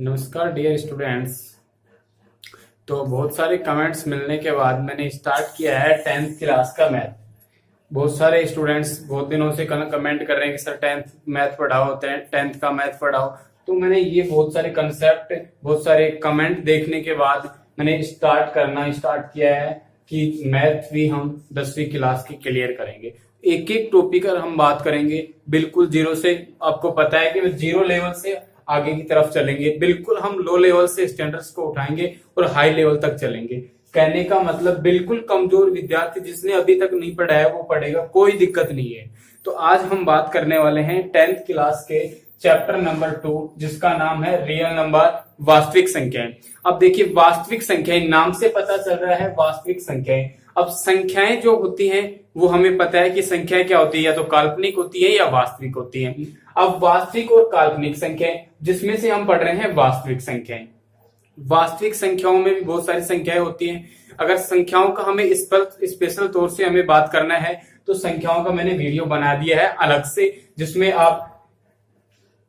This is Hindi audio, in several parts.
नमस्कार डियर स्टूडेंट्स। तो बहुत सारे कमेंट्स मिलने के बाद मैंने स्टार्ट किया है 10th क्लास का मैथ। बहुत सारे स्टूडेंट्स बहुत दिनों से कमेंट कर रहे हैं कि सर 10th मैथ पढ़ाओ, 10th का मैथ पढ़ाओ। तो मैंने ये बहुत सारे कंसेप्ट, बहुत सारे कमेंट देखने के बाद मैंने स्टार्ट किया है कि मैथ भी हम 10वीं क्लास की क्लियर करेंगे। एक एक टॉपिक पर हम बात करेंगे, बिल्कुल जीरो से। आपको पता है कि जीरो लेवल से आगे की तरफ चलेंगे, बिल्कुल हम लो लेवल से स्टैंडर्ड्स को उठाएंगे और हाई लेवल तक चलेंगे। कहने का मतलब बिल्कुल कमजोर विद्यार्थी जिसने अभी तक नहीं पढ़ा है वो पढ़ेगा, कोई दिक्कत नहीं है। तो आज हम बात करने वाले हैं 10th क्लास के चैप्टर नंबर 2, जिसका नाम है रियल नंबर, वास्तविक संख्याएं। अब देखिए, वास्तविक संख्याएं, नाम से पता चल रहा है वास्तविक संख्याएं। अब संख्याएं जो होती हैं वो हमें पता है कि संख्याएं क्या होती है, या तो काल्पनिक होती है या वास्तविक होती है। अब वास्तविक और काल्पनिक संख्याएं, जिसमें से हम पढ़ रहे हैं वास्तविक संख्याएं। वास्तविक संख्याओं में भी बहुत सारी संख्याएं होती हैं। अगर संख्याओं का हमें इस पर स्पेशल तौर से हमें बात करना है तो संख्याओं का मैंने वीडियो बना दिया है अलग से, जिसमें आप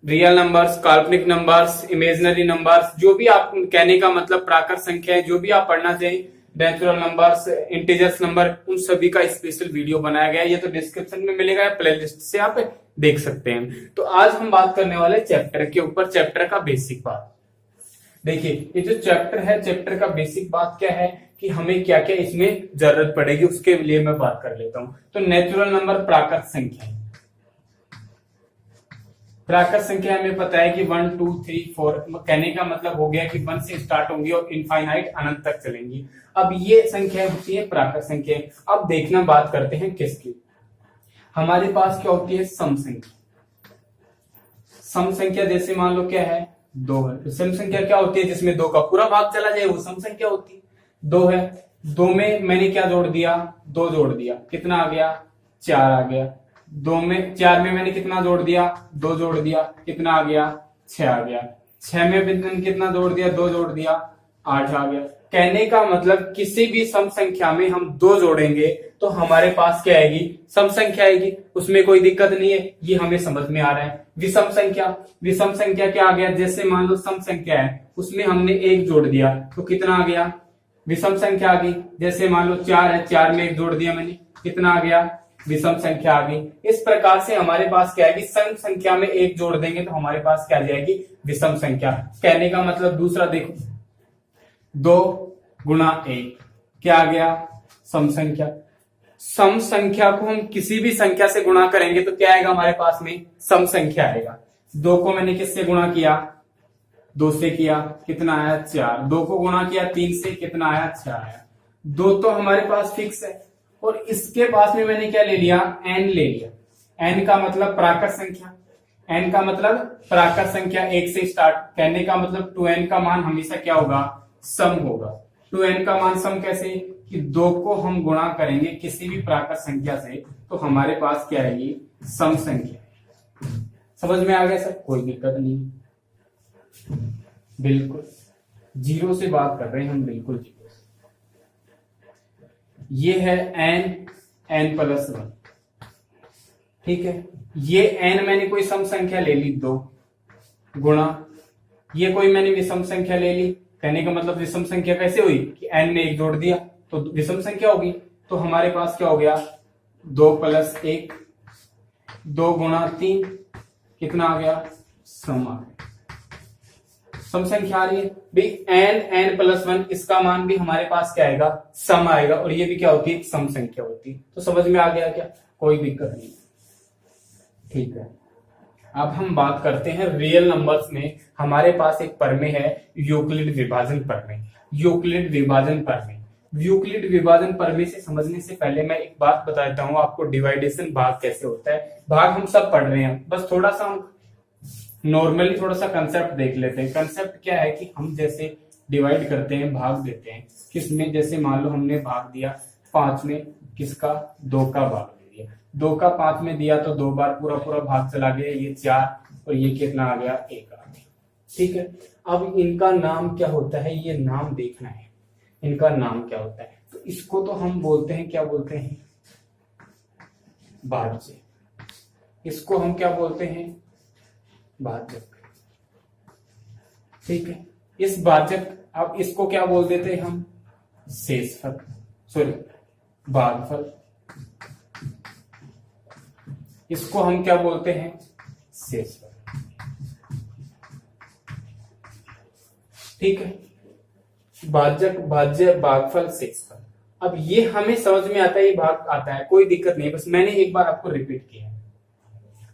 रियल नंबर्स, काल्पनिक नंबर्स, इमेजिनरी नंबर्स, जो भी आप, कहने का मतलब प्राकृत संख्याएं, जो भी आप पढ़ना चाहिए, नेचुरल नंबर्स, इंटीजर्स नंबर, उन सभी का स्पेशल वीडियो बनाया गया है। ये तो डिस्क्रिप्शन में मिलेगा, प्लेलिस्ट से आप देख सकते हैं। तो आज हम बात करने वाले चैप्टर के ऊपर, चैप्टर का बेसिक बात। देखिए, ये जो चैप्टर है, चैप्टर का बेसिक बात क्या है कि हमें क्या क्या इसमें जरूरत पड़ेगी, उसके लिए मैं बात कर लेता हूं। तो नेचुरल नंबर, प्राकृत संख्या। प्राकृत संख्या हमें पता है कि 1 2 3 4, कहने का मतलब हो गया कि 1 से स्टार्ट होंगी और इनफाइनाइट, अनंत तक चलेंगी। अब ये संख्या होती है प्राकृत संख्या। अब देखना, बात करते हैं किसकी। हमारे पास क्या होती है, सम संख्या। सम संख्या जैसे मान लो क्या है, 2 है। तो सम संख्या क्या होती है, जिसमें 2 का पूरा भाग चला जाए, वो सम संख्या होती है। 2 है, 2 में मैंने क्या जोड़ दिया, 2 जोड़ दिया, कितना आ गया, 4 आ गया। 4 में मैंने कितना जोड़ दिया, 2 जोड़ दिया, कितना आ गया, 6 आ गया। 6 में मैंने कितना जोड़ दिया, 2 जोड़ दिया, 8 आ गया। कहने का मतलब किसी भी सम संख्या में हम 2 जोड़ेंगे तो हमारे पास क्या आएगी, सम संख्या आएगी, उसमें कोई दिक्कत नहीं है, ये हमें समझ में आ रहा है। विषम संख्या, विषम संख्या क्या आ गया, जैसे मान लो सम संख्या है, उसमें हमने 1 जोड़ दिया तो कितना आ गया, विषम संख्या आ गई। जैसे मान लो 4 है, 4 में 1 जोड़ दिया मैंने, कितना आ गया, विषम संख्या आ गई। इस प्रकार से हमारे पास क्या आएगी, सम संख्या में 1 जोड़ देंगे तो हमारे पास क्या आ जाएगी, विषम संख्या। कहने का मतलब दूसरा देखो, 2 गुणा 1 क्या आ गया, सम संख्या। सम संख्या को हम किसी भी संख्या से गुणा करेंगे तो क्या आएगा हमारे पास में, सम संख्या आएगा। 2 को मैंने किससे गुणा किया, 2 से किया, कितना आया, 4। 2 को गुणा किया 3 से, कितना आया, 6 आया। 2 तो हमारे पास फिक्स है, और इसके पास में मैंने क्या ले लिया, n ले लिया। n का मतलब प्राकृत संख्या, n का मतलब प्राकृत संख्या, 1 से स्टार्ट। कहने का मतलब 2n का मान हमेशा क्या होगा, सम होगा। 2n का मान सम कैसे, कि 2 को हम गुणा करेंगे किसी भी प्राकृत संख्या से तो हमारे पास क्या आएगी, सम संख्या। समझ में आ गया सर, कोई दिक्कत नहीं, बिल्कुल जीरो से बात कर रहे हैं हम, बिल्कुल जीरो। ये है n प्लस 1, ठीक है। ये n मैंने कोई सम संख्या ले ली 2, गुणा ये कोई मैंने विषम संख्या ले ली। कहने का मतलब विषम संख्या कैसे हुई कि n में 1 जोड़ दिया तो विषम संख्या होगी। तो हमारे पास क्या हो गया, 2 प्लस 1, 2 गुणा 3, कितना आ गया, सम आ गया। सम संख्या आ रही है भाई, n प्लस 1, इसका मान भी हमारे पास क्या आएगा, सम आएगा, और ये भी क्या होती है, सम संख्या होती है। तो समझ में आ गया क्या, कोई दिक्कत नहीं, ठीक है। अब हम बात करते हैं रियल नंबर्स में। हमारे पास एक प्रमेय है, यूक्लिड विभाजन प्रमेय। यूक्लिड विभाजन प्रमेय, यूक्लिड विभाजन प्रमेय से समझने से पहले मैं एक बात बता देता हूं आपको, डिवाइडेशन भाग कैसे होता है। भाग हम सब पढ़ रहे हैं, बस थोड़ा सा हम नॉर्मली थोड़ा सा कंसेप्ट देख लेते हैं। कंसेप्ट क्या है कि हम जैसे डिवाइड करते हैं, भाग देते हैं किसमें, जैसे मान लो हमने भाग दिया 5 में, किसका, 2 का भाग दे दिया। 2 का 5 में दिया तो 2 बार पूरा पूरा भाग चला गया, ये 4, और ये कितना आ गया, 1 आ गया, ठीक है। अब इनका नाम क्या होता है, ये नाम देखना है, इनका नाम क्या होता है। तो इसको तो हम बोलते हैं, क्या बोलते हैं, भाज्य। इसको हम क्या बोलते हैं, भाज्य। ठीक है। इस भाजक, अब इसको क्या बोल देते हैं हम, शेषफल, सॉरी भागफल। इसको हम क्या बोलते हैं, शेषफल। ठीक है, भाजक, भाज्य, भागफल, शेषफल। अब ये हमें समझ में आता है, ये भाग आता है, कोई दिक्कत नहीं, बस मैंने एक बार आपको रिपीट किया है,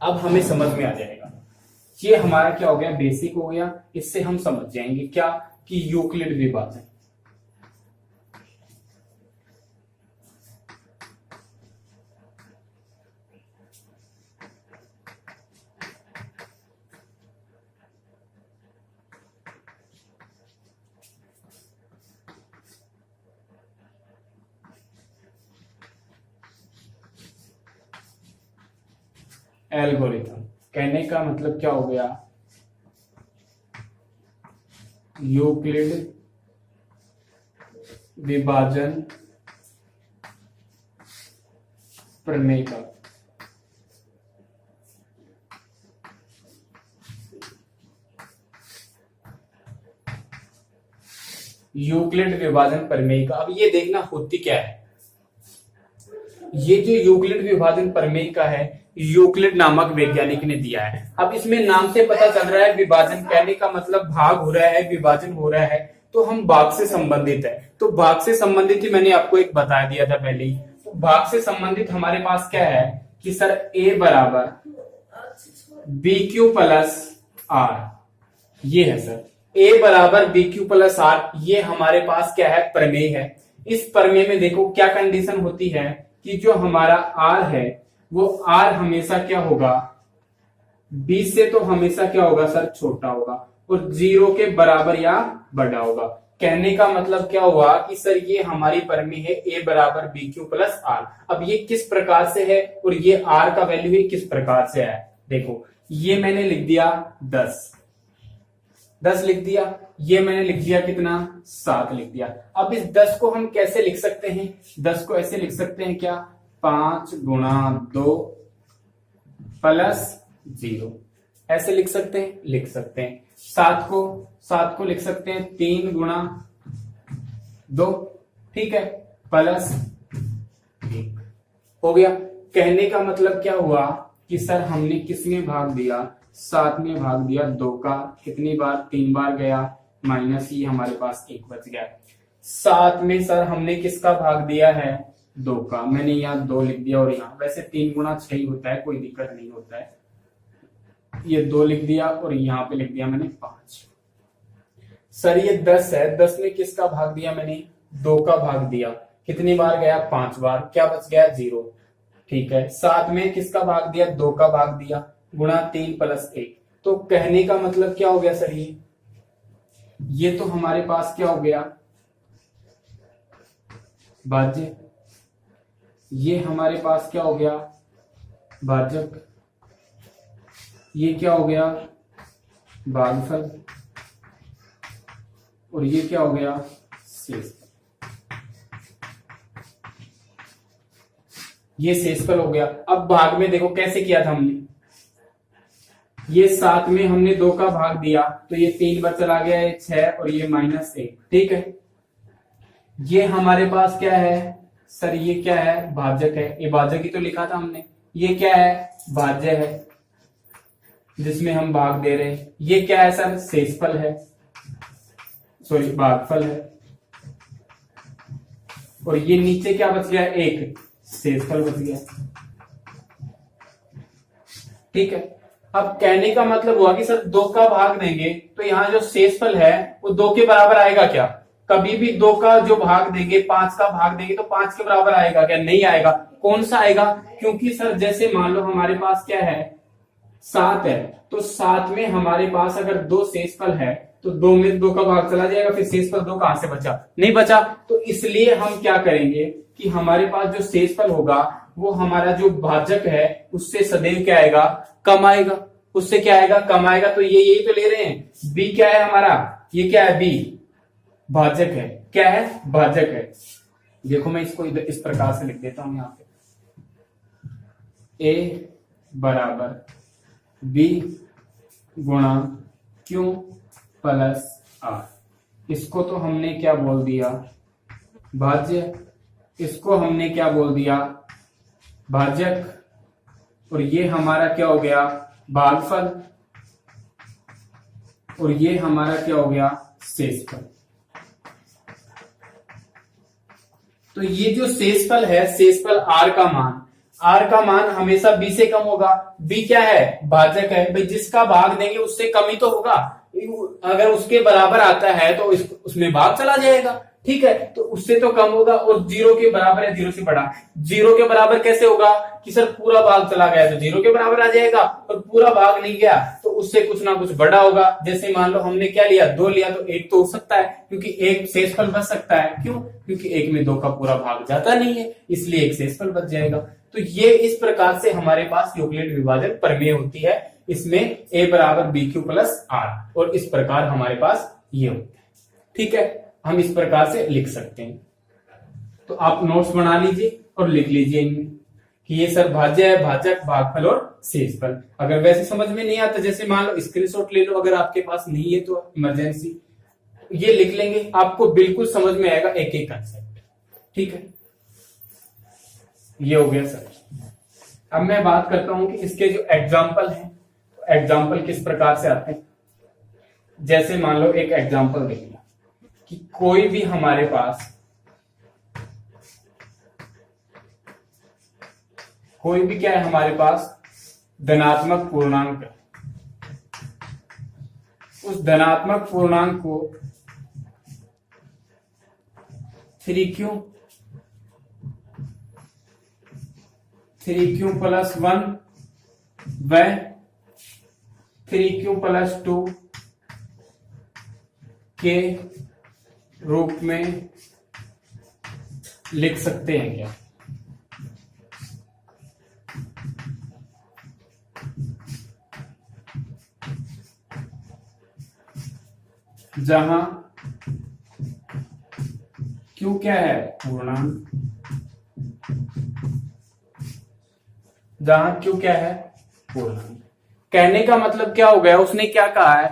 अब हमें समझ में आ जाएगा। ये हमारा क्या हो गया, बेसिक हो गया। इससे हम समझ जाएंगे क्या, कि यूक्लिड विभाजन। एल्गोरिथम कहने का मतलब क्या हो गया, यूक्लिड विभाजन प्रमेय का। यूक्लिड विभाजन प्रमेय का। अब ये देखना होती क्या है, ये जो यूक्लिड विभाजन प्रमेय का है, यूक्लिड नामक वैज्ञानिक ने दिया है। अब इसमें नाम से पता चल रहा है विभाजन, कहने का मतलब भाग हो रहा है, विभाजन हो रहा है, तो हम भाग से संबंधित है। तो भाग से संबंधित ही मैंने आपको एक बता दिया था पहले ही। तो भाग से संबंधित हमारे पास क्या है कि सर ए बराबर बी क्यू प्लस आर, ये है सर, ए बराबर बी क्यू प्लस आर, ये हमारे पास क्या है, प्रमेय है। इस प्रमेय में देखो क्या कंडीशन होती है कि जो हमारा आर है वो आर हमेशा क्या होगा, बी से तो हमेशा क्या होगा सर, छोटा होगा, और 0 के बराबर या बड़ा होगा। कहने का मतलब क्या हुआ कि सर ये हमारी प्रमेय है ए बराबर बी क्यू प्लस आर। अब ये किस प्रकार से है और ये आर का वैल्यू ही किस प्रकार से है, देखो ये मैंने लिख दिया 10 लिख दिया, ये मैंने लिख दिया कितना, 7 लिख दिया। अब इस 10 को हम कैसे लिख सकते हैं, 10 को ऐसे लिख सकते हैं क्या, 5 गुणा 2 प्लस 0, ऐसे लिख सकते हैं, लिख सकते हैं। 7 को लिख सकते हैं 3 गुणा 2, ठीक है, प्लस 1 हो गया। कहने का मतलब क्या हुआ कि सर हमने किसमें भाग दिया, 7 में भाग दिया 2 का, कितनी बार, 3 बार गया, माइनस ही हमारे पास 1 बच गया। 7 में सर हमने किसका भाग दिया है, 2 का, मैंने यहाँ 2 लिख दिया, और यहाँ वैसे 3 गुणा 6 ही होता है, कोई दिक्कत नहीं होता है, ये 2 लिख दिया और यहाँ पे लिख दिया मैंने 5। सर ये 10 है, 10 में किसका भाग दिया मैंने, 2 का भाग दिया, कितनी बार गया, 5 बार, क्या बच गया, 0, ठीक है। 7 में किसका भाग दिया, 2 का भाग दिया, गुणा 3 प्लस 1। तो कहने का मतलब क्या हो गया सर, ये तो हमारे पास क्या हो गया, भाज्य, ये हमारे पास क्या हो गया, भाजक, ये क्या हो गया, भागफल, और ये क्या हो गया, शेषफल। ये शेषफल हो गया। अब भाग में देखो कैसे किया था हमने, ये 7 में हमने 2 का भाग दिया, तो ये 3 बार चला गया, ये 6 और ये -1, ठीक है। ये हमारे पास क्या है सर, ये क्या है, भाजक है, ये भाजक ही तो लिखा था हमने। ये क्या है, भाज्य है जिसमें हम भाग दे रहे हैं। ये क्या है सर, शेषफल है, सॉरी भागफल है, और ये नीचे क्या बच गया, 1 शेषफल बच गया, ठीक है। अब कहने का मतलब हुआ कि सर 2 का भाग देंगे तो यहाँ जो शेषफल है वो 2 के बराबर आएगा क्या, कभी भी 2 का जो भाग देंगे, 5 का भाग देंगे तो 5 के बराबर आएगा क्या, नहीं आएगा। कौन सा आएगा, क्योंकि सर जैसे मान लो हमारे पास क्या है, 7 है, तो 7 में हमारे पास अगर 2 शेषफल है तो 2 में 2 का भाग चला जाएगा, फिर शेषफल 2 कहां से बचा, नहीं बचा। तो इसलिए हम क्या करेंगे कि हमारे पास जो शेषफल होगा वो हमारा जो भाजक है उससे सदैव क्या आएगा, कम आएगा, उससे क्या आएगा, कम आएगा। तो ये यही तो ले रहे हैं, बी क्या है हमारा, ये क्या है, बी भाजक है, क्या है, भाजक है। देखो मैं इसको इस प्रकार से लिख देता हूं यहाँ पे, ए बराबर बी गुणा क्यू प्लस आर। इसको तो हमने क्या बोल दिया, भाज्य। इसको हमने क्या बोल दिया, भाजक। और ये हमारा क्या हो गया, भागफल। और ये हमारा क्या हो गया, शेषफल। तो ये जो शेषफल है, शेषफल आर का मान, आर का मान हमेशा बी से कम होगा। बी क्या है, भाजक है भाई, जिसका भाग देंगे उससे कम ही तो होगा। अगर उसके बराबर आता है तो उसमें भाग चला जाएगा, ठीक है। तो उससे तो कम होगा, और जीरो के बराबर है जीरो से बड़ा। जीरो के बराबर कैसे होगा कि सर पूरा भाग चला गया तो जीरो के बराबर आ जाएगा, और पूरा भाग नहीं गया तो उससे कुछ ना कुछ बड़ा होगा। जैसे मान लो हमने क्या लिया, 2 लिया, तो 1 तो हो सकता है, क्योंकि एक शेषफल बच सकता है। क्यों, क्योंकि 1 में 2 का पूरा भाग जाता नहीं है, इसलिए एक शेषफल बच जाएगा। तो ये इस प्रकार से हमारे पास यूक्लिड विभाजन प्रमेय होती है। इसमें a बराबर बी क्यू प्लस आर, और इस प्रकार हमारे पास ये होता है, ठीक है। हम इस प्रकार से लिख सकते हैं। तो आप नोट्स बना लीजिए और लिख लीजिए इनमें कि ये सर भाज्य है, भाजक, भागफल और शेषफल। अगर वैसे समझ में नहीं आता, जैसे मान लो स्क्रीनशॉट ले लो, अगर आपके पास नहीं है तो इमरजेंसी ये लिख लेंगे, आपको बिल्कुल समझ में आएगा एक एक कंसेप्ट, ठीक है। ये हो गया सर। अब मैं बात करता हूं कि इसके जो एग्जाम्पल हैं, एग्जाम्पल किस प्रकार से आते हैं। जैसे मान लो एक एग्जाम्पल देख लिया कि कोई भी हमारे पास कोई भी क्या है, हमारे पास धनात्मक पूर्णांक है। उस धनात्मक पूर्णांक को 3q प्लस 1 व 3q प्लस 2 के रूप में लिख सकते हैं क्या। जहां Q क्या है, पूर्णांक। जहां Q क्या है, पूर्णांक। कहने का मतलब क्या हो गया, उसने क्या कहा है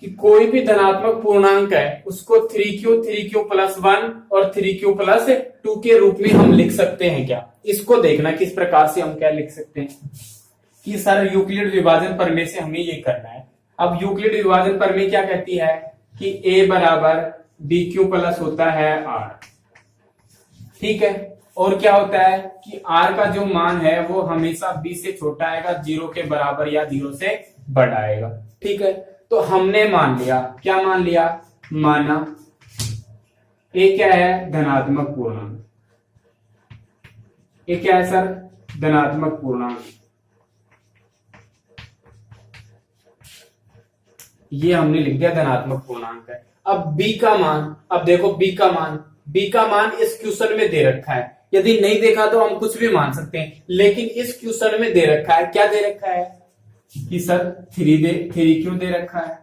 कि कोई भी धनात्मक पूर्णांक है उसको 3q प्लस 1 और 3q प्लस 2 के रूप में हम लिख सकते हैं क्या। इसको देखना किस प्रकार से हम क्या लिख सकते हैं कि सर यूक्लिड विभाजन प्रमेय से हमें ये करना है। अब यूक्लिड विभाजन प्रमेय क्या कहती है कि a बराबर bq प्लस होता है r, ठीक है। और क्या होता है कि r का जो मान है वो हमेशा b से छोटा आएगा, 0 के बराबर या 0 से बड़ा आएगा, ठीक है। तो हमने मान लिया, क्या मान लिया, माना a क्या है, धनात्मक पूर्णांक। a क्या है सर, धनात्मक पूर्णांक। ये हमने लिख दिया धनात्मक पूर्णांक है। अब b का मान, अब देखो b का मान इस क्वेश्चन में दे रखा है। यदि नहीं देखा तो हम कुछ भी मान सकते हैं, लेकिन इस क्वेश्चन में दे रखा है, क्या दे रखा है कि सर 3q दे रखा है,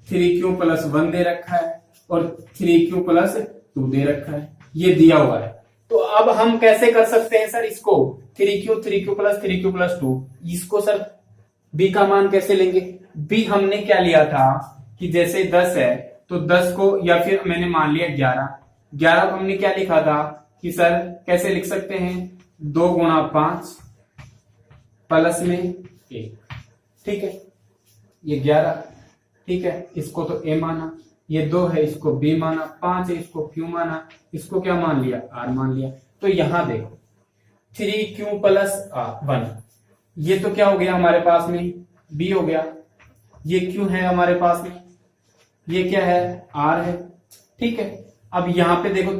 3q प्लस 1 दे रखा है, और 3q प्लस 2 दे रखा है, ये दिया हुआ है। तो अब हम कैसे कर सकते हैं सर इसको, 3q प्लस 2, इसको सर b का मान कैसे लेंगे। b हमने क्या लिया था कि जैसे 10 है तो 10 को, या फिर मैंने मान लिया 11 को हमने क्या लिखा था कि सर कैसे लिख सकते हैं, 2 गुणा 5 प्लस में 1, ठीक है। ये 11, ठीक है, इसको तो a माना, ये 2 है इसको b माना, 5 है इसको q माना, इसको क्या मान लिया, r मान लिया। तो यहां देखो 3q प्लस 1, ये तो क्या हो गया हमारे पास में, b हो गया, ये q है हमारे पास में, ये क्या है, r है, ठीक है। अब यहाँ पे देखो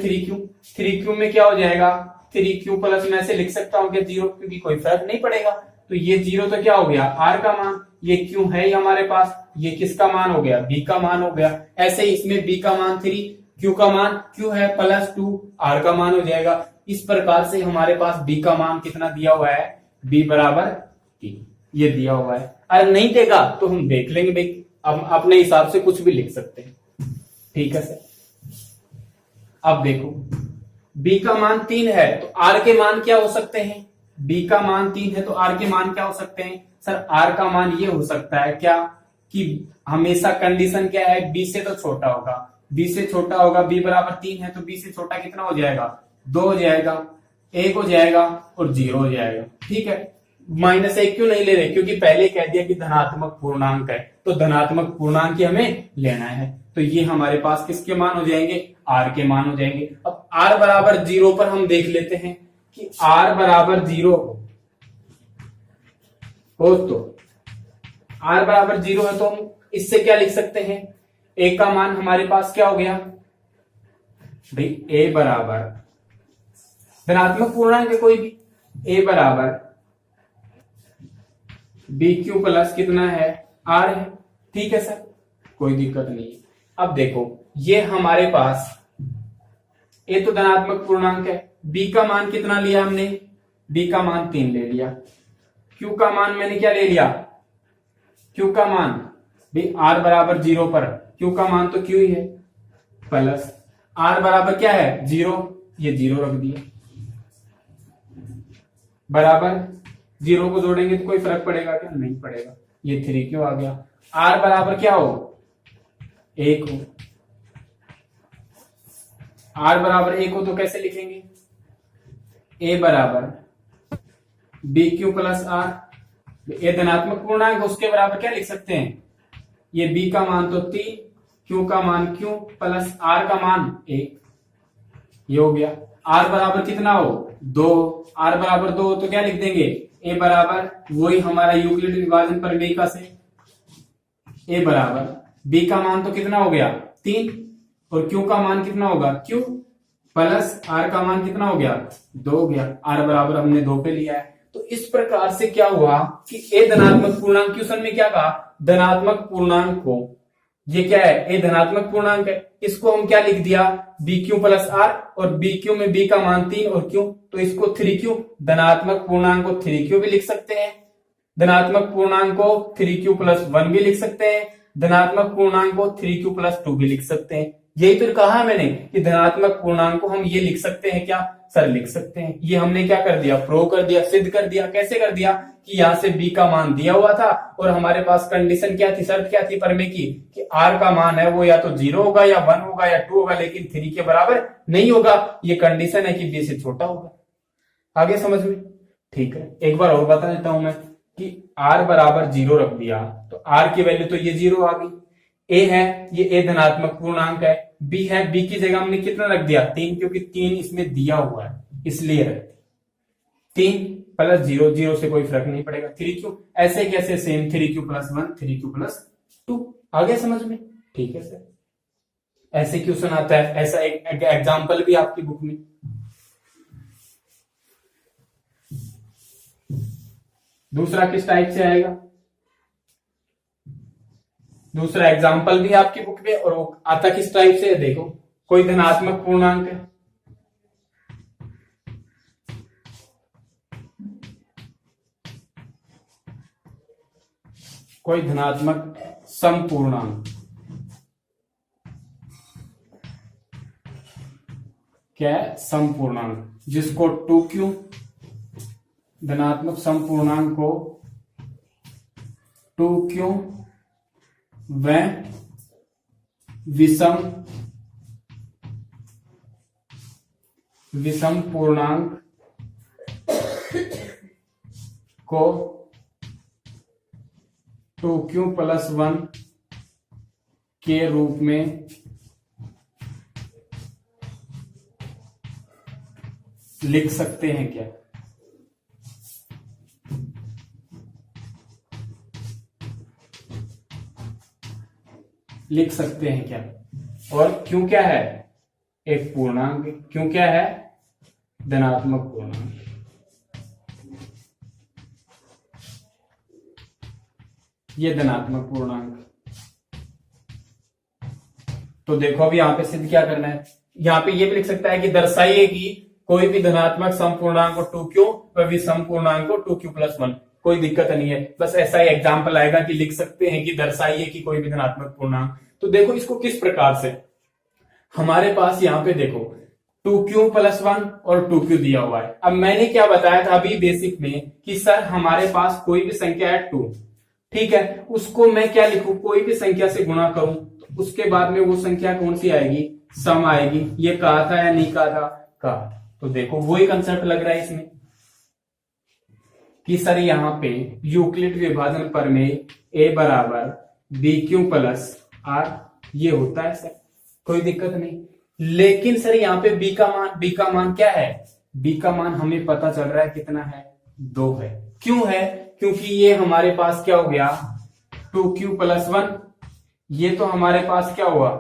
3q में क्या हो जाएगा, 3q प्लस में ऐसे लिख सकता हूं क्या 0, क्योंकि कोई फर्क नहीं पड़ेगा। तो ये 0 तो क्या हो गया, r का मान, ये q है ही हमारे पास, ये किसका मान हो गया, b का मान हो गया। ऐसे ही इसमें b का मान 3, q का मान q है प्लस 2, r का मान हो जाएगा। इस प्रकार से हमारे पास b का मान कितना दिया हुआ है, b बराबर 3, ये दिया हुआ है। अगर नहीं देगा तो हम देख लेंगे भाई, अब अपने हिसाब से कुछ भी लिख सकते हैं, ठीक है सर। अब देखो b का मान 3 है तो r के मान क्या हो सकते हैं, b का मान 3 है तो r के मान क्या हो सकते हैं सर, r का मान ये हो सकता है क्या कि हमेशा कंडीशन क्या है, बी से तो छोटा होगा, बी से छोटा होगा, बी बराबर 3 है तो बी से छोटा कितना हो जाएगा, 2 हो जाएगा, 1 हो जाएगा और 0 हो जाएगा। ठीक है, -1 क्यों नहीं ले रहे, क्योंकि पहले कह दिया कि धनात्मक पूर्णांक है, तो धनात्मक पूर्णांक ही हमें लेना है। तो ये हमारे पास किसके मान हो जाएंगे, r के मान हो जाएंगे। अब r बराबर 0 पर हम देख लेते हैं कि r बराबर 0 हो तो r बराबर 0 है तो हम इससे क्या लिख सकते हैं, a का मान हमारे पास क्या हो गया भाई, a बराबर धनात्मक पूर्णांक है कोई भी, a बराबर बी क्यू प्लस कितना है, r है। ठीक है सर, कोई दिक्कत नहीं है। अब देखो ये हमारे पास a तो धनात्मक पूर्णांक है, b का मान कितना लिया हमने, b का मान 3 ले लिया, q का मान मैंने क्या ले लिया, q का मान भी r बराबर 0 पर q का मान तो q ही है, प्लस r बराबर क्या है 0, ये 0 रख दिया, बराबर 0 को जोड़ेंगे तो कोई फर्क पड़ेगा क्या, नहीं पड़ेगा, ये 3q आ गया। r बराबर क्या हो, 1 हो, r बराबर 1 हो तो कैसे लिखेंगे, a बराबर बी क्यू प्लस आर, ये धनात्मक पूर्णांक उसके बराबर क्या लिख सकते हैं, ये b का मान तो 3, q का मान q प्लस r का मान 1, ये हो गया। r बराबर कितना हो 2, r बराबर 2 तो क्या लिख देंगे, a बराबर वही हमारा यूक्लिड विभाजन प्रमेय का से, a बराबर b का मान तो कितना हो गया 3 और q का मान कितना होगा q प्लस r का मान कितना हो गया 2 हो गया, r बराबर हमने 2 पे लिया है। तो इस प्रकार से क्या हुआ कि a धनात्मक पूर्णांक, क्वेश्चन में क्या कहा, धनात्मक पूर्णांक को, ये क्या है a धनात्मक पूर्णांक है, इसको हम क्या लिख दिया बी क्यू प्लस आर, और बी क्यू में b का मान 3 और q, तो इसको 3q, धनात्मक पूर्णांक को 3q भी लिख सकते हैं, धनात्मक पूर्णांक को 3q प्लस 1 भी लिख सकते हैं, धनात्मक पूर्णांक को 3q प्लस 2 भी लिख सकते हैं। यही तो कहा मैंने कि धनात्मक पूर्णांक को हम ये लिख सकते हैं, क्या सर लिख सकते हैं। ये हमने क्या कर दिया, प्रूव कर दिया, सिद्ध कर दिया। कैसे कर दिया कि यहां से b का मान दिया हुआ था और हमारे पास कंडीशन क्या थी, शर्त क्या थी प्रमेय की कि r का मान है वो या तो 0 होगा या 1 होगा या 2 होगा, लेकिन 3 के बराबर नहीं होगा। ये कंडीशन है कि b से छोटा होगा। आगे समझ में, ठीक है। एक बार और बता देता हूं मैं कि r बराबर 0 रख दिया तो r की वैल्यू तो ये 0 आ गई, a है ये a धनात्मक पूर्णांक है, b है b की जगह हमने कितना रख दिया 3, क्योंकि 3 इसमें दिया हुआ है इसलिए रख दिया 3 प्लस 0, 0 से कोई फर्क नहीं पड़ेगा, 3q ऐसे कैसे same 3q plus 1 3q plus 2। आगे समझ में, ठीक है सर। ऐसे क्वेश्चन आता है, ऐसा एक एग्जाम्पल भी आपकी बुक में। दूसरा किस टाइप से आएगा, दूसरा एग्जाम्पल भी आपकी बुक में, और वो आता किस टाइप से है, देखो कोई धनात्मक पूर्णांक है, कोई धनात्मक समपूर्णांक, क्या है समपूर्णांक, जिसको 2q धनात्मक समपूर्णांक को 2q व विषम पूर्णांक को 2q प्लस 1 के रूप में लिख सकते हैं क्या, लिख सकते हैं क्या। और क्यों क्या है एक पूर्णांक, क्यों क्या है धनात्मक पूर्णांक। ये धनात्मक पूर्णांक, तो देखो अभी यहां पे सिद्ध क्या करना है, यहां पे ये भी लिख सकता है कि दर्शाइए कि कोई भी धनात्मक समपूर्णांक को 2q व विषम पूर्णांक को 2q प्लस 1। कोई दिक्कत नहीं है, बस ऐसा ही एग्जाम्पल आएगा कि लिख सकते हैं कि दर्शाइए कि कोई भी धनात्मक पूर्णांक। तो देखो इसको किस प्रकार से, हमारे पास यहाँ पे देखो 2q प्लस 1 और 2q दिया हुआ है। अब मैंने क्या बताया था अभी बेसिक में कि सर हमारे पास कोई भी संख्या है 2, ठीक है, उसको मैं क्या लिखूं, कोई भी संख्या से गुणा करूं तो उसके बाद में वो संख्या कौन सी आएगी, सम आएगी। ये कहा था या नहीं कहा था, कहा। तो देखो वही कंसेप्ट लग रहा है इसमें कि सर यहाँ पे यूक्लिड विभाजन प्रमेय ए बराबर बी क्यू प्लस आर, ये होता है सर, कोई दिक्कत नहीं। लेकिन सर यहाँ पे बी का मान क्या है, बी का मान हमें पता चल रहा है कितना है, 2 है। क्यों है, क्योंकि ये हमारे पास क्या हो गया 2q प्लस 1, ये तो हमारे पास क्या हुआ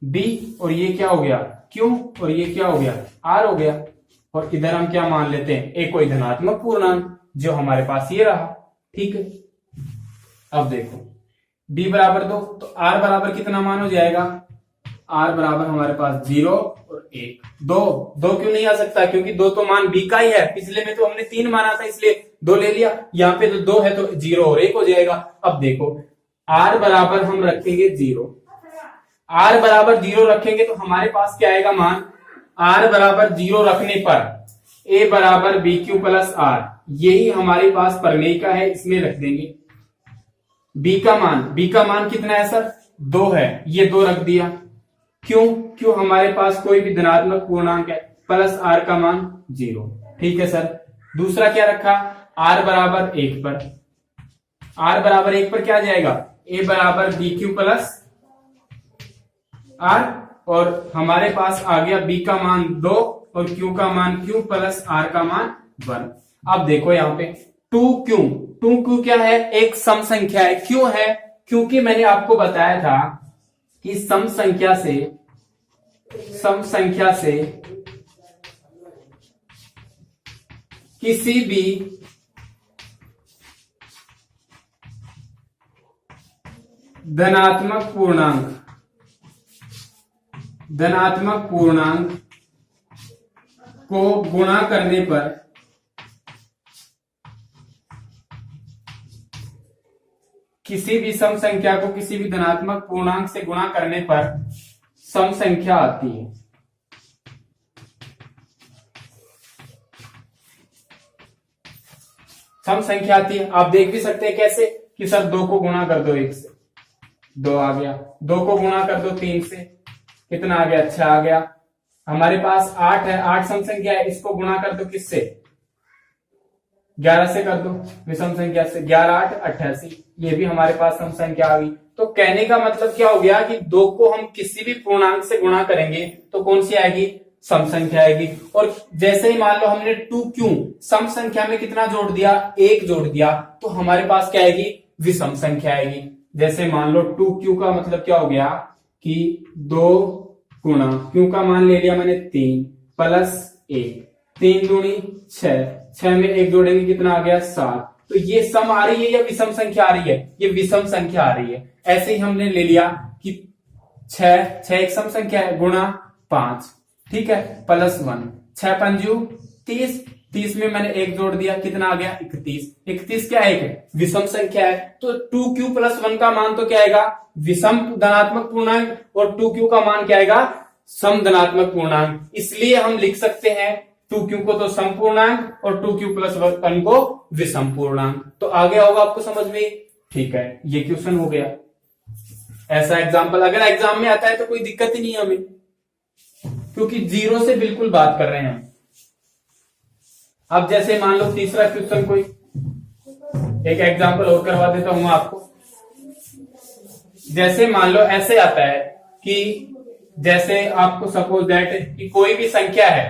b, और ये क्या हो गया q, और ये क्या हो गया r हो गया। और इधर हम क्या मान लेते हैं, एक कोई धनात्मक पूर्णांक जो हमारे पास ये रहा, ठीक है। अब देखो b बराबर 2, तो r बराबर कितना मान हो जाएगा, r बराबर हमारे पास 0 और 1। 2 क्यों नहीं आ सकता, क्योंकि 2 तो मान b का ही है, पिछले में तो हमने 3 माना था इसलिए 2 ले लिया, यहाँ पे तो 2 है तो 0 और 1 हो जाएगा। अब देखो r बराबर हम रखेंगे 0, r बराबर 0 रखेंगे तो हमारे पास क्या आएगा मान, r बराबर 0 रखने पर a बराबर बी क्यू प्लस आर, यही हमारे पास प्रमेय का है, इसमें रख देंगे। b का मान कितना है सर, 2 है, ये 2 रख दिया। क्यों हमारे पास कोई भी धनात्मक पूर्णांक है, प्लस r का मान 0, ठीक है सर। दूसरा क्या रखा, r बराबर 1 पर, r बराबर 1 पर क्या आ जाएगा, a बराबर बी क्यू प्लस आर, और हमारे पास आ गया b का मान 2 और q का मान q प्लस r का मान 1। अब देखो यहाँ पे 2q क्या है, एक सम संख्या है। क्यों है, क्योंकि मैंने आपको बताया था कि सम संख्या से किसी भी धनात्मक पूर्णांक को गुणा करने पर किसी भी सम संख्या को किसी भी धनात्मक पूर्णांक से गुणा करने पर सम संख्या आती है। सम संख्या आती है, आप देख भी सकते हैं कैसे कि सर 2 को गुणा कर दो 1 से, 2 आ गया, 2 को गुणा कर दो 3 से, कितना आ गया, 6 आ गया। हमारे पास 8 है, 8 सम संख्या है, इसको गुणा कर दो किससे, 11 से कर दो, विषम संख्या से, 11 8 88, ये भी हमारे पास सम संख्या आ गई। तो कहने का मतलब क्या हो गया कि 2 को हम किसी भी पूर्णांक से गुणा करेंगे तो कौन सी आएगी, सम संख्या आएगी। और जैसे ही मान लो हमने 2q सम संख्या में कितना जोड़ दिया, 1 जोड़ दिया, तो हमारे पास क्या आएगी, विषम संख्या आएगी। जैसे मान लो 2q का मतलब क्या हो गया कि 2 गुणा q का मान ले लिया मैंने 3 प्लस 1, 3 दूनी 6 में 1 जोड़ेंगे कितना आ गया 7। तो ये सम आ रही है या विषम संख्या आ रही है, ये विषम संख्या आ रही है। ऐसे ही हमने ले लिया कि 6 एक सम संख्या है, गुणा 5, ठीक है, प्लस 1, 6 पंजू 30 में मैंने 1 जोड़ दिया, कितना आ गया 31 क्या है, विषम संख्या है। तो 2q प्लस 1 का मान तो क्या आएगा, विषम धनात्मक पूर्णांक, और 2q का मान क्या आएगा, सम धनात्मक पूर्णांक। इसलिए हम लिख सकते हैं 2q को तो सम पूर्णांक और 2q प्लस 1 को विषम पूर्णांक। तो आ गया होगा आपको समझ में, ठीक है, ये क्वेश्चन हो गया। ऐसा एग्जाम्पल अगर एग्जाम में आता है तो कोई दिक्कत ही नहीं है हमें, क्योंकि 0 से बिल्कुल बात कर रहे हैं हम। अब जैसे मान लो तीसरा क्वेश्चन, कोई एक एग्जाम्पल और करवा देता हूं आपको। जैसे मान लो ऐसे आता है कि जैसे आपको सपोज दैट कि कोई भी संख्या है,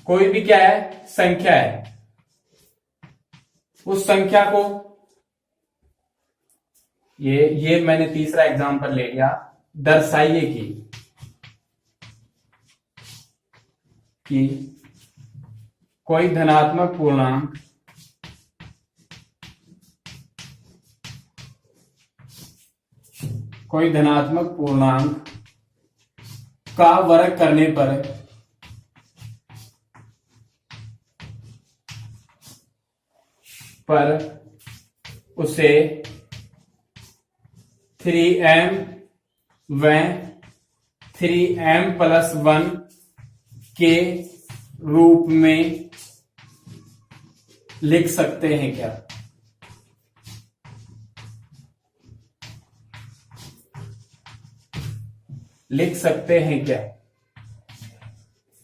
कोई भी क्या है, संख्या है, उस संख्या को ये मैंने तीसरा एग्जाम्पल ले लिया, दर्शाइए कि कोई धनात्मक पूर्णांक का वर्ग करने पर उसे 3m व 3m प्लस 1 के रूप में लिख सकते हैं क्या। लिख सकते हैं क्या,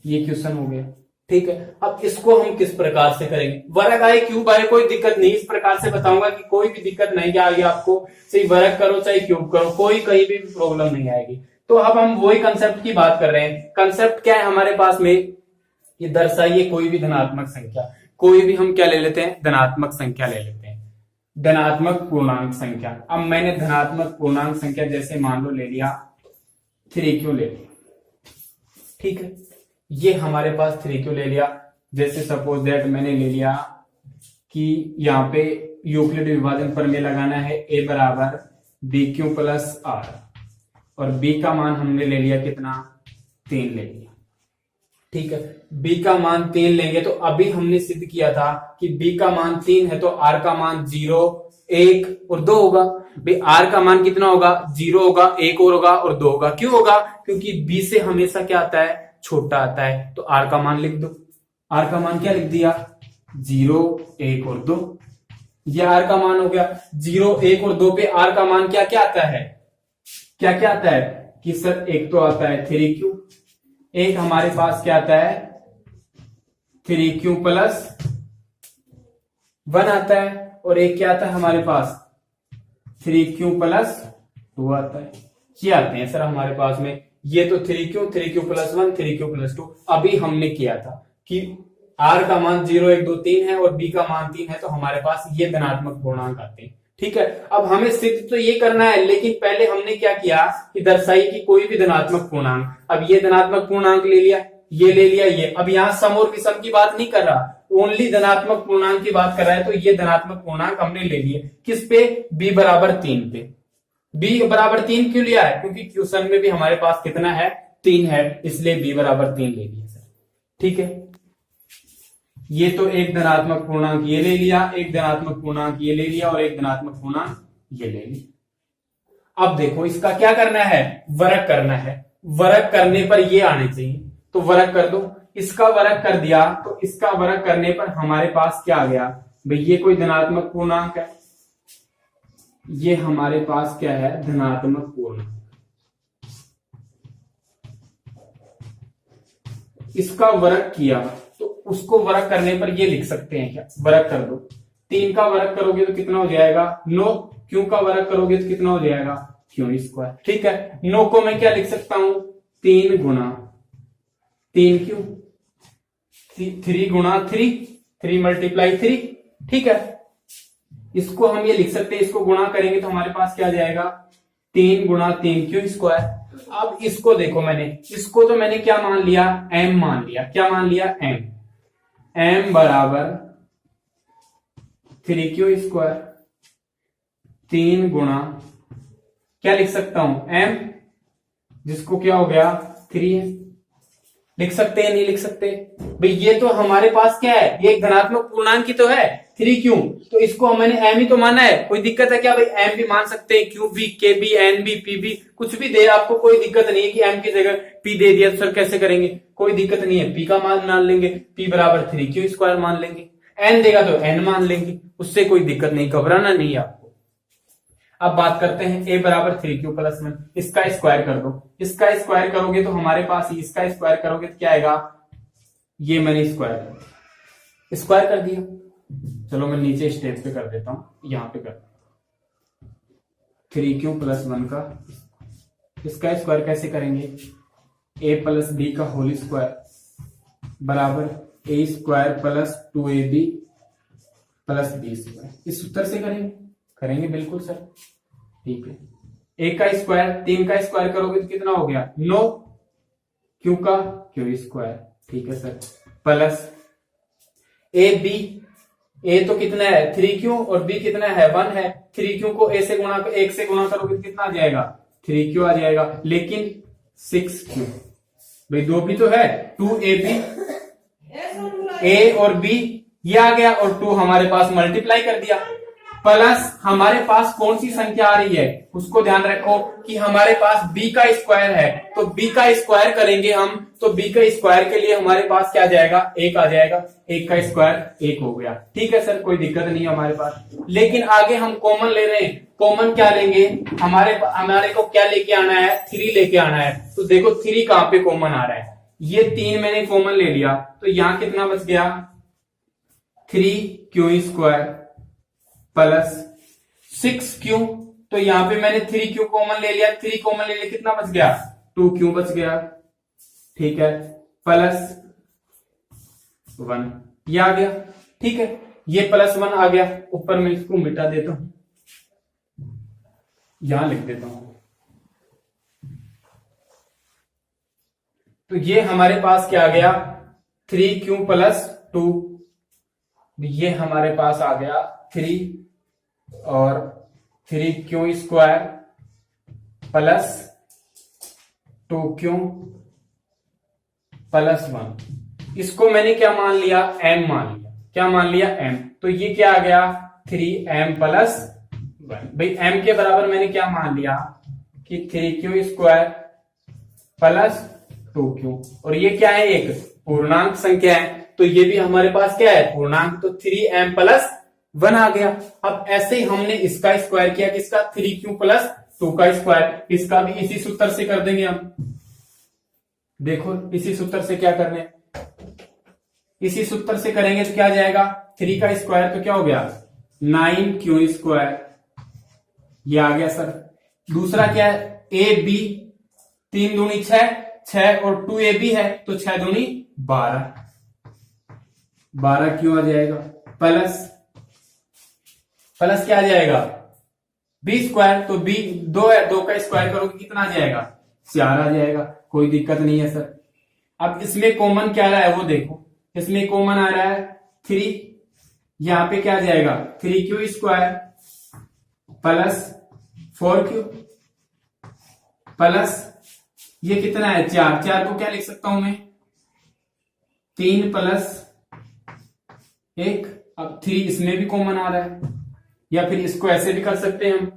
ये क्वेश्चन हो गया। ठीक है, अब इसको हम किस प्रकार से करेंगे, वर्ग आए क्यूब आए कोई दिक्कत नहीं, इस प्रकार से बताऊंगा कि कोई भी दिक्कत नहीं आएगी आपको, चाहे वर्ग करो चाहे क्यूब करो, कोई कहीं भी प्रॉब्लम नहीं आएगी। तो अब हम वही कंसेप्ट की बात कर रहे हैं। कंसेप्ट क्या है हमारे पास में, ये दर्शाइए कोई भी धनात्मक संख्या, कोई भी हम क्या ले लेते हैं, धनात्मक संख्या ले लेते हैं, धनात्मक पूर्णांक संख्या। अब मैंने धनात्मक पूर्णांक संख्या जैसे मान लो ले लिया 3q ले लिया, ठीक है, ये हमारे पास 3q ले लिया। जैसे सपोज दैट मैंने ले लिया कि यहाँ पे यूक्लिड विभाजन प्रमेय लगाना है, a बराबर bq प्लस r, और b का मान हमने ले लिया कितना, 3 ले लिया। ठीक है, b का मान 3 लेंगे तो अभी हमने सिद्ध किया था कि b का मान 3 है तो r का मान 0, 1 और 2 होगा। भाई r का मान कितना होगा, 0 होगा, 1 और होगा और 2 होगा। क्यों होगा, क्योंकि b से हमेशा क्या आता है, छोटा आता है। तो r का मान लिख दो, r का मान क्या लिख दिया, 0, 1 और 2, ये r का मान हो गया। 0, 1 और 2 पे r का मान क्या क्या आता है, क्या क्या आता है कि सर एक तो आता है 3q, एक हमारे पास क्या आता है 3q प्लस 1 आता है, और एक क्या आता है हमारे पास 3q प्लस 2 आता है। ये आते हैं सर हमारे पास में, ये तो 3q प्लस 1, 3q प्लस 2 अभी हमने किया था कि r का मान 0, 1, 2, 3 है और b का मान 3 है, तो हमारे पास ये धनात्मक पूर्णांक आते हैं। ठीक है, अब हमें सिद्ध तो ये करना है, लेकिन पहले हमने क्या किया कि दर्शाई कि कोई भी धनात्मक पूर्णांक। अब ये धनात्मक पूर्णांक ले लिया, ये ले लिया, ये अब यहाँ सम और विषम की बात नहीं कर रहा, ओनली धनात्मक पूर्णांक की बात कर रहा है। तो ये धनात्मक पूर्णांक हमने ले लिए किस पे, b बराबर 3 पे। b बराबर 3 क्यों लिया है, क्योंकि क्वेश्चन में भी हमारे पास कितना है, 3 है, इसलिए b बराबर 3 ले लिया सर। ठीक है, ये तो एक धनात्मक पूर्णांक ये ले लिया, एक धनात्मक पूर्णांक ये ले लिया और एक धनात्मक पूर्णांक ये ले लिया। अब देखो इसका क्या करना है, वर्ग करना है। वर्ग करने पर ये आने चाहिए, तो वर्ग कर दो। इसका वर्ग कर दिया तो इसका वर्ग करने पर हमारे पास क्या आ गया, भाई ये कोई धनात्मक पूर्णांक है, ये हमारे पास क्या है, धनात्मक पूर्णांक। इसका वर्ग किया तो उसको वर्ग करने पर ये लिख सकते हैं क्या, वर्ग कर दो। 3 का वर्ग करोगे तो कितना हो जाएगा 9, क्यों का वर्ग करोगे तो कितना हो जाएगा क्यों स्क्वायर। ठीक है, 9 को मैं क्या लिख सकता हूं, 3 गुना 3 क्यों, 3 गुना 3, 3 मल्टीप्लाई 3। ठीक है, इसको हम ये लिख सकते हैं, इसको गुणा करेंगे तो हमारे पास क्या आ जाएगा 3 गुना 3 क्यों स्क्वायर। अब इसको देखो, मैंने इसको तो मैंने क्या मान लिया, m मान लिया। क्या मान लिया, m बराबर 3q स्क्वायर, 3 गुणा क्या लिख सकता हूं m, जिसको क्या हो गया 3 है। लिख सकते हैं नहीं लिख सकते, भाई ये तो हमारे पास क्या है, ये एक धनात्मक पूर्णांक की तो है 3q, तो इसको मैंने m ही तो माना है। कोई दिक्कत है क्या, भाई m भी मान सकते हैं, q भी, k भी, n भी, p भी, कुछ भी दे, आपको कोई दिक्कत नहीं है कि m की जगह p दे दिया सर कैसे करेंगे, कोई दिक्कत नहीं है। p का मान मान लेंगे, p बराबर 3q स्क्वायर मान लेंगे, n देगा तो n मान लेंगे, उससे कोई दिक्कत नहीं, घबराना नहीं है आपको। अब बात करते हैं a बराबर 3q प्लस 1, इसका स्क्वायर कर दो। इसका स्क्वायर करोगे तो हमारे पास इसका स्क्वायर करोगे तो क्या आएगा, ये मैंने स्क्वायर कर दिया। चलो मैं नीचे स्टेप पे कर देता हूं, यहां पे कर 3q प्लस 1 का इसका स्क्वायर कैसे करेंगे, a प्लस बी का होल स्क्वायर बराबर a square plus 2ab plus b square. इस सूत्र से करेंगे बिल्कुल सर। ठीक है, a का स्क्वायर 3 का स्क्वायर करोगे तो कितना हो गया 9, q का q स्क्वायर। ठीक है सर, प्लस ab, a तो कितना है 3q और b कितना है 1 है। 3q को a से गुणा 1 से गुणा करोगे तो कितना आ जाएगा 3q आ जाएगा, लेकिन 6q, भाई 2 भी तो है 2ab, a और b ये आ गया और 2 हमारे पास मल्टीप्लाई कर दिया। प्लस हमारे पास कौन सी संख्या आ रही है उसको ध्यान रखो कि हमारे पास b का स्क्वायर है, तो b का स्क्वायर करेंगे हम, तो b का स्क्वायर के लिए हमारे पास क्या आ जाएगा, 1 आ जाएगा, 1 का स्क्वायर 1 हो गया। ठीक है सर, कोई दिक्कत नहीं है हमारे पास। लेकिन आगे हम कॉमन ले रहे हैं, कॉमन क्या लेंगे, हमारे को क्या लेके आना है, 3 लेके आना है। तो देखो 3 कहां पे कॉमन आ रहा है, ये 3 मैंने कॉमन ले लिया, तो यहां कितना बच गया, 3q स्क्वायर प्लस 6q, तो यहां पे मैंने 3q कॉमन ले लिया, 3 कॉमन ले लिया, कितना बच गया, 2q बच गया। ठीक है, प्लस 1 ये आ गया। ठीक है, ये +1 आ गया। ऊपर मैं इसको मिटा देता हूं, यहां लिख देता हूं। तो ये हमारे पास क्या आ गया, 3q + 2, ये हमारे पास आ गया 3 और 3q स्क्वायर प्लस 2q + 1। इसको मैंने क्या मान लिया, m मान लिया। क्या मान लिया, m। तो ये क्या आ गया, 3m + 1। भाई m के बराबर मैंने क्या मान लिया कि 3q स्क्वायर प्लस 2q, और ये क्या है, एक पूर्णांक संख्या है, तो ये भी हमारे पास क्या है, पूर्णांक, तो 3m + 1 आ गया। अब ऐसे ही हमने इसका स्क्वायर किया, किसका, 3q + 2 का स्क्वायर, इसका भी इसी सूत्र से कर देंगे हम। देखो इसी सूत्र से क्या करने, इसी सूत्र से करेंगे तो क्या आ जाएगा, 3 का स्क्वायर तो क्या हो गया, 9q स्क्वायर, ये आ गया सर। दूसरा क्या है, ab, 3 दूनी 6 और 2ab है, तो 6 दूनी 12 क्यों आ जाएगा, प्लस क्या आ जाएगा, b स्क्वायर, तो b 2 है, 2 का स्क्वायर करोगे कितना आ जाएगा, 4 आ जाएगा। कोई दिक्कत नहीं है सर। अब इसमें कॉमन क्या आ रहा है वो देखो, इसमें कॉमन आ रहा है 3, यहां पे क्या आ जाएगा, 3q square plus 4q plus ये कितना है, 4 को क्या लिख सकता हूं मैं, 3 + 1। अब 3 इसमें भी कॉमन आ रहा है, या फिर इसको ऐसे भी कर सकते हैं हम,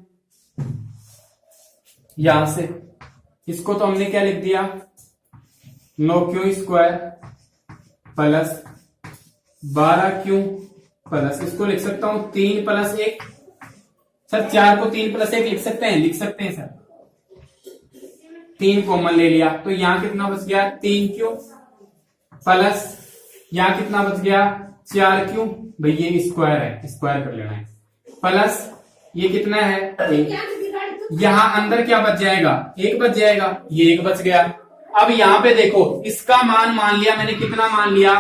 यहां से इसको तो हमने क्या लिख दिया, 9q square plus 12q plus, इसको लिख सकता हूं 3 + 1। सर 4 को 3 + 1 लिख सकते हैं, लिख सकते हैं सर। 3 कॉमन ले लिया, तो यहां कितना बच गया, 3q प्लस यहां कितना बच गया, 4q, भाई ये स्क्वायर है, स्क्वायर कर लेना है, प्लस ये कितना है, 1। यहां अंदर क्या बच जाएगा, 1 बच जाएगा, ये 1 बच गया। अब यहां पे देखो इसका मान लिया मैंने, कितना मान लिया,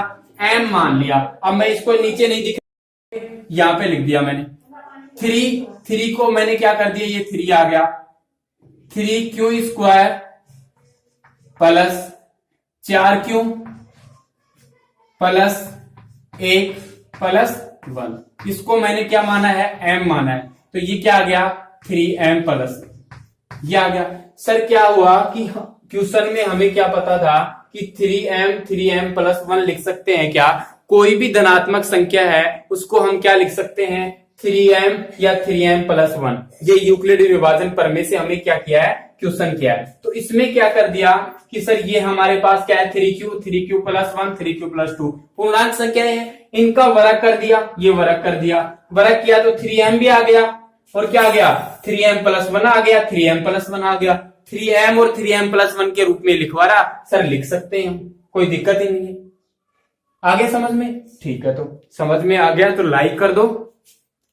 m मान लिया। अब मैं इसको नीचे नहीं दिख, यहां पे लिख दिया मैंने 3 को मैंने क्या कर दिया, ये 3 आ गया, 3q square plus 4q plus 1 plus 1। इसको मैंने क्या माना है, m माना है, तो ये क्या आ गया, 3m प्लस, ये आ गया। सर क्या हुआ कि क्वेश्चन में हमें क्या पता था कि 3m + 1 लिख सकते हैं क्या, कोई भी धनात्मक संख्या है उसको हम क्या लिख सकते हैं, 3m या 3m + 1। ये यूक्लिड विभाजन प्रमेय से हमें क्या किया है, क्वेश्चन किया है। तो इसमें क्या कर दिया कि सर ये हमारे पास क्या है, 3q + 1, 3q + 2 पूर्णांक संख्या है, इनका वर्ग कर दिया, ये वर्ग कर दिया, वर्ग किया तो 3m भी आ गया, और क्या आ गया, 3m + 1 आ गया, 3m + 1 आ गया। 3m और 3m + 1 के रूप में लिखवाना सर, लिख सकते हैं हम, कोई दिक्कत ही नहीं है। आगे समझ में, ठीक है, तो समझ में आ गया तो लाइक कर दो,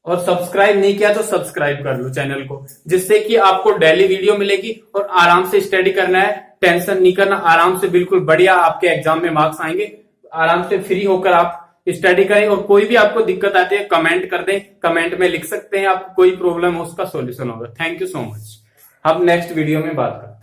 और सब्सक्राइब नहीं किया तो सब्सक्राइब कर लो चैनल को, जिससे कि आपको डेली वीडियो मिलेगी और आराम से स्टडी करना है, टेंशन नहीं करना, आराम से बिल्कुल बढ़िया आपके एग्जाम में मार्क्स आएंगे। आराम से फ्री होकर आप स्टडी करें, और कोई भी आपको दिक्कत आती है कमेंट कर दें, कमेंट में लिख सकते हैं, आपको कोई प्रॉब्लम हो उसका सॉल्यूशन होगा। Thank you so much. अब नेक्स्ट वीडियो में बात करते हैं।